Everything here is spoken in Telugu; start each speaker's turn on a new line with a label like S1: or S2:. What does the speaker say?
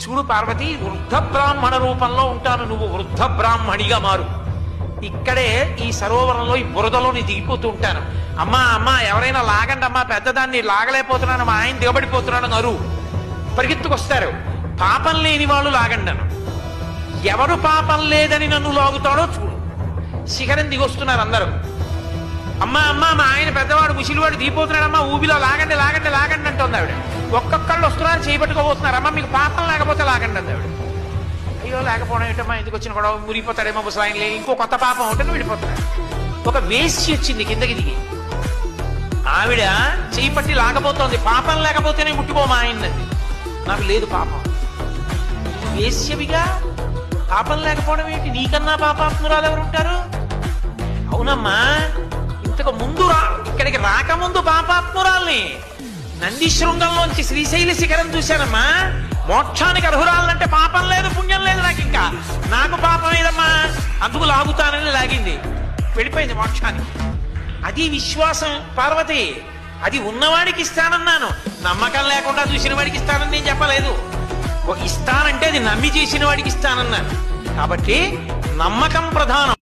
S1: చూడు పార్వతి, వృద్ధ బ్రాహ్మణ రూపంలో ఉంటాను, నువ్వు వృద్ధ బ్రాహ్మణిగా మారు. ఇక్కడే ఈ సరోవరంలో ఈ బురదలోని దిగిపోతూ ఉంటాను. అమ్మా అమ్మా ఎవరైనా లాగండి అమ్మా, పెద్దదాన్ని లాగలేకపోతున్నాను, మా ఆయన దిగబడిపోతున్నాను అరు. పరిగెత్తుకొస్తారు. పాపం లేని వాళ్ళు లాగండను. ఎవరు పాపం లేదని నన్ను లాగుతాడో చూడు. శిఖరం దిగొస్తున్నారు అందరూ. అమ్మా అమ్మా మా ఆయన పెద్దవాడు ముసిలివాడు దిగిపోతున్నాడమ్మా, ఊబిలో లాగండి లాగండి లాగండి అంటుంది ఆవిడ. ఒక్కొక్కళ్ళు వస్తున్నారు, చేపట్టుకోబోతున్నారు. అమ్మ మీకు పాపం లేకపోతే లాగండి అంది ఆవిడ. అయ్యో లేకపోవడం ఏంటమ్మా, ఎందుకు వచ్చిన కూడా మురిగిపోతాడేమో ముసలాయనలే, ఇంకో కొత్త పాపం ఉంటుంది వెళ్ళిపోతాడు. ఒక వేశ్య వచ్చింది కిందకి దిగి. ఆవిడ చేయి పట్టి లాగబోతోంది. పాపం లేకపోతేనే ముట్టుకోమా ఆయన్నది. నాకు లేదు పాపం. వేశ్యవిగా పాపం లేకపోవడం ఏంటి? నీకన్నా పాపాత్మురాలు ఎవరు ఉంటారు? అవునమ్మా, ఇంతకు ముందు ఇక్కడికి రాకముందు పాపాత్మురాల్ని నంది శృంగంలోంచి శ్రీశైల శిఖరం చూశానమ్మా. మోక్షానికి అర్హురాలంటే పాపం లేదు పుణ్యం లేదు నాకు. ఇంకా నాకు పాపం ఏదమ్మా, అందుకు లాగుతానని లాగింది, వెళ్ళిపోయింది మోక్షానికి. అది విశ్వాసం పార్వతి. అది ఉన్నవాడికి ఇస్తానన్నాను, నమ్మకం లేకుండా చూసిన వాడికి ఇస్తానని నేను చెప్పలేదు. ఇస్తానంటే అది నమ్మి చేసిన వాడికి ఇస్తానన్నాను. కాబట్టి నమ్మకం ప్రధానం.